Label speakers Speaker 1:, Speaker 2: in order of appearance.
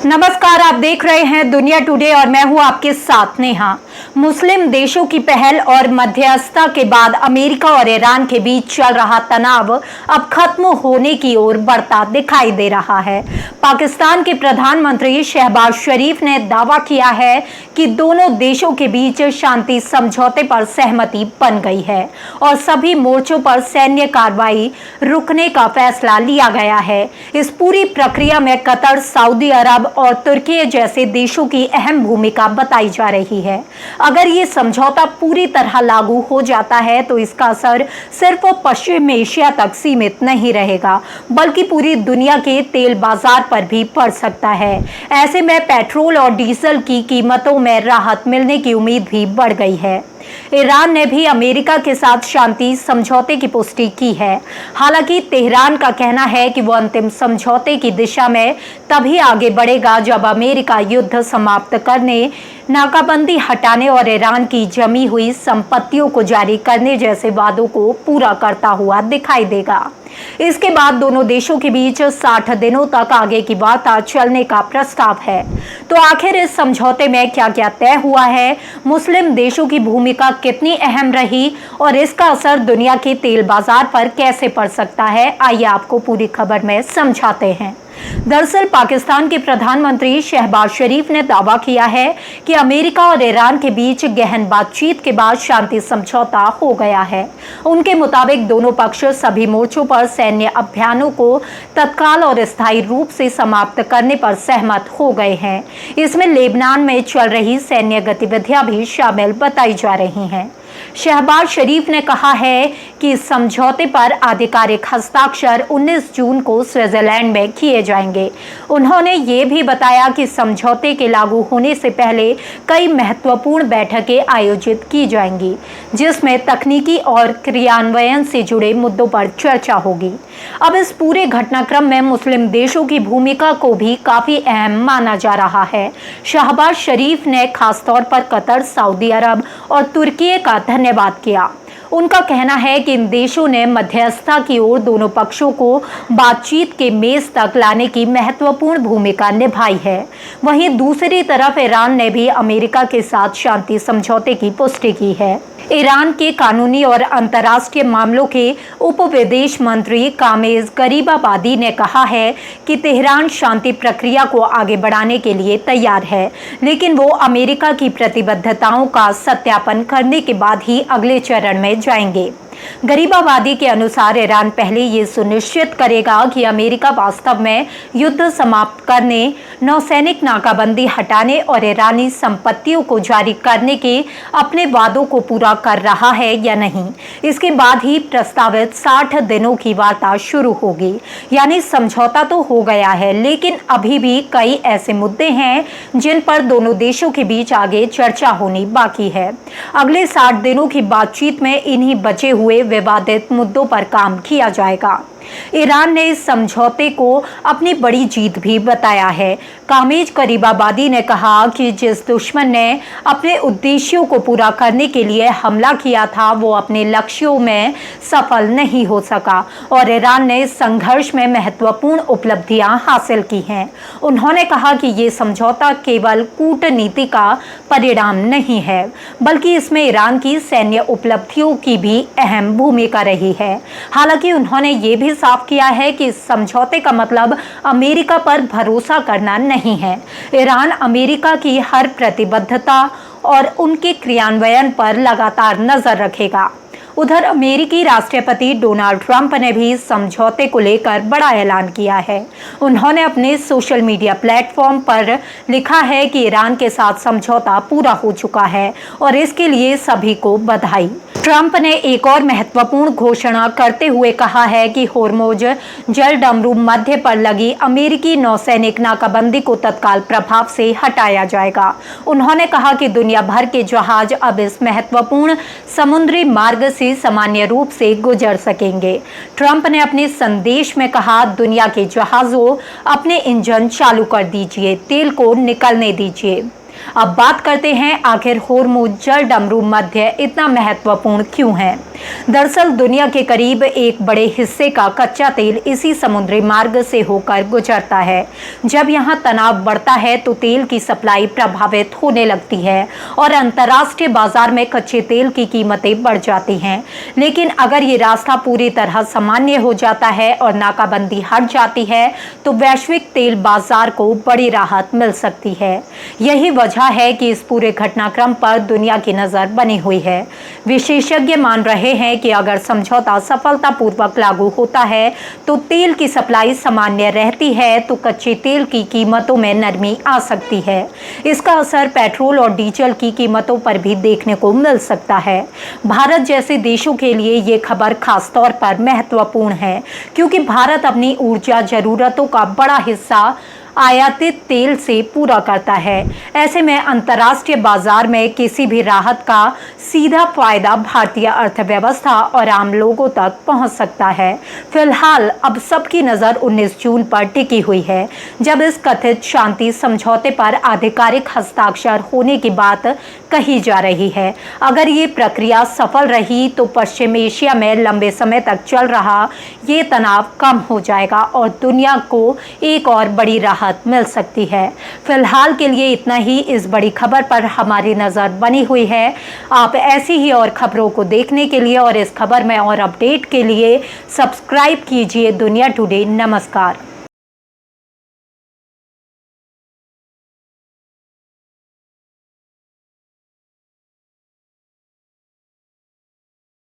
Speaker 1: नमस्कार, आप देख रहे हैं दुनिया टुडे और मैं हूं आपके साथ नेहा। मुस्लिम देशों की पहल और मध्यस्थता के बाद अमेरिका और ईरान के बीच चल रहा तनाव अब खत्म होने की ओर बढ़ता दिखाई दे रहा है। पाकिस्तान के प्रधानमंत्री शहबाज शरीफ ने दावा किया है कि दोनों देशों के बीच शांति समझौते पर सहमति बन गई है और सभी मोर्चों पर सैन्य कार्रवाई रुकने का फैसला लिया गया है। इस पूरी प्रक्रिया में कतर, सऊदी अरब और तुर्की जैसे देशों की अहम भूमिका बताई जा रही है। अगर ये समझौता पूरी तरह लागू हो जाता है तो इसका असर सिर्फ पश्चिम एशिया तक सीमित नहीं रहेगा, बल्कि पूरी दुनिया के तेल बाजार पर भी पड़ सकता है। ऐसे में पेट्रोल और डीजल की कीमतों में राहत मिलने की उम्मीद भी बढ़ गई है। ईरान ने भी अमेरिका के साथ शांति समझौते की पुष्टि की है। हालांकि तेहरान का कहना है कि वो अंतिम समझौते की दिशा में तभी आगे बढ़ेगा जब अमेरिका युद्ध समाप्त करने, नाकाबंदी हटाने और ईरान की जमी हुई संपत्तियों को जारी करने जैसे वादों को पूरा करता हुआ दिखाई देगा। इसके बाद दोनों देशों के बीच 60 दिनों तक आगे की वार्ता चलने का प्रस्ताव है। तो आखिर इस समझौते में क्या क्या तय हुआ है, मुस्लिम देशों की भूमिका कितनी अहम रही और इसका असर दुनिया के तेल बाजार पर कैसे पड़ सकता है, आइए आपको पूरी खबर में समझाते हैं। दरअसल पाकिस्तान के प्रधानमंत्री शहबाज शरीफ ने दावा किया है कि अमेरिका और ईरान के बीच गहन बातचीत के बाद शांति समझौता हो गया है। उनके मुताबिक दोनों पक्ष सभी मोर्चों पर सैन्य अभियानों को तत्काल और स्थायी रूप से समाप्त करने पर सहमत हो गए हैं। इसमें लेबनान में चल रही सैन्य गतिविधियां भी शामिल बताई जा रही हैं। शहबाज शरीफ ने कहा है कि इस समझौते पर आधिकारिक हस्ताक्षर 19 जून को स्विट्जरलैंड में किए जाएंगे। उन्होंने ये भी बताया कि समझौते के लागू होने से पहले कई महत्वपूर्ण बैठकें आयोजित की जाएंगी, जिसमें तकनीकी और क्रियान्वयन से जुड़े मुद्दों पर चर्चा होगी। अब इस पूरे घटनाक्रम में मुस्लिम देशों की भूमिका को भी काफी अहम माना जा रहा है। शहबाज शरीफ ने खासतौर पर कतर, सऊदी अरब और तुर्की का धन्यवाद किया। उनका कहना है कि इन देशों ने मध्यस्थता की ओर दोनों पक्षों को बातचीत के मेज तक लाने की महत्वपूर्ण भूमिका निभाई है। वहीं दूसरी तरफ ईरान ने भी अमेरिका के साथ शांति समझौते की पुष्टि की है। ईरान के कानूनी और अंतर्राष्ट्रीय मामलों के उप विदेश मंत्री कामेज गरीबाबादी ने कहा है कि तेहरान शांति प्रक्रिया को आगे बढ़ाने के लिए तैयार है, लेकिन वो अमेरिका की प्रतिबद्धताओं का सत्यापन करने के बाद ही अगले चरण में जाएंगे। गरीबाबादी के अनुसार ईरान पहले ये सुनिश्चित करेगा कि अमेरिका वास्तव में युद्ध समाप्त करने, नौसैनिक नाकाबंदी हटाने और ईरानी संपत्तियों को जारी करने के अपने वादों को पूरा कर रहा है या नहीं। इसके बाद ही प्रस्तावित 60 दिनों की वार्ता शुरू होगी। यानी समझौता तो हो गया है, लेकिन अभी भी कई ऐसे मुद्दे हैं जिन पर दोनों देशों के बीच आगे चर्चा होनी बाकी है। अगले 60 दिनों की बातचीत में इन्हीं बचे हुए विवादित मुद्दों पर काम किया जाएगा। ईरान ने इस समझौते को अपनी बड़ी जीत भी बताया है। कामेज गरीबाबादी ने कहा कि जिस दुश्मन ने अपने उद्देश्यों को पूरा करने के लिए हमला किया था, वो अपने लक्ष्यों में सफल नहीं हो सका और ईरान ने इस संघर्ष में महत्वपूर्ण उपलब्धियां हासिल की हैं। उन्होंने कहा कि ये समझौता केवल कूटनीति का परिणाम नहीं है, बल्कि इसमें ईरान की सैन्य उपलब्धियों की भी अहम भूमिका रही है। हालांकि उन्होंने ये भी साफ किया है कि इस समझौते का मतलब अमेरिका पर भरोसा करना नहीं है। ईरान अमेरिका की हर प्रतिबद्धता और उनके क्रियान्वयन पर लगातार नजर रखेगा। उधर अमेरिकी राष्ट्रपति डोनाल्ड ट्रंप ने भी समझौते को लेकर बड़ा ऐलान किया है। उन्होंने अपने सोशल मीडिया प्लेटफॉर्म पर लिखा है कि ईरान के साथ समझौता पूरा हो चुका है और इसके लिए सभी को बधाई। ट्रंप ने एक और महत्वपूर्ण घोषणा करते हुए कहा है कि होर्मुज जलडमरू मध्य पर लगी अमेरिकी नौसैनिक नाकाबंदी को तत्काल प्रभाव से हटाया जाएगा। उन्होंने कहा कि दुनिया भर के जहाज अब इस महत्वपूर्ण समुद्री मार्ग से सामान्य रूप से गुजर सकेंगे। ट्रंप ने अपने संदेश में कहा, दुनिया के जहाजों अपने इंजन चालू कर दीजिए, तेल को निकलने दीजिए। अब बात करते हैं आखिर होर्मुज जलडमरू मध्य इतना महत्वपूर्ण क्यों है। दरअसल दुनिया के करीब एक बड़े हिस्से का कच्चा तेल इसी समुद्री मार्ग से होकर गुजरता है। जब यहाँ तनाव बढ़ता है तो तेल की सप्लाई प्रभावित होने लगती है और अंतर्राष्ट्रीय बाजार में कच्चे तेल की कीमतें बढ़ जाती हैं। लेकिन अगर ये रास्ता पूरी तरह सामान्य हो जाता है और नाकाबंदी हट जाती है तो वैश्विक तेल बाजार को बड़ी राहत मिल सकती है। यही वजह है कि इस पूरे घटनाक्रम पर दुनिया की नजर बनी हुई है। विशेषज्ञ मान रहे हैं कि अगर समझौता सफलतापूर्वक लागू होता है तो तेल की सप्लाई सामान्य रहती है तो कच्चे तेल की कीमतों में नरमी आ सकती है। इसका असर पेट्रोल और डीजल की कीमतों पर भी देखने को मिल सकता है। भारत जैसे देशों के लिए ये खबर खास तौर पर महत्वपूर्ण है क्योंकि भारत अपनी ऊर्जा जरूरतों का बड़ा हिस्सा आयातित तेल से पूरा करता है। ऐसे में अंतर्राष्ट्रीय बाजार में किसी भी राहत का सीधा फायदा भारतीय अर्थव्यवस्था और आम लोगों तक पहुंच सकता है। फिलहाल अब सबकी नज़र 19 जून पर टिकी हुई है, जब इस कथित शांति समझौते पर आधिकारिक हस्ताक्षर होने की बात कही जा रही है। अगर ये प्रक्रिया सफल रही तो पश्चिम एशिया में लंबे समय तक चल रहा ये तनाव कम हो जाएगा और दुनिया को एक और बड़ी राहत मिल सकती है। फिलहाल के लिए इतना ही। इस बड़ी खबर पर हमारी नजर बनी हुई है। आप ऐसी ही और खबरों को देखने के लिए और इस खबर में और अपडेट के लिए सब्सक्राइब कीजिए दुनिया टुडे। नमस्कार।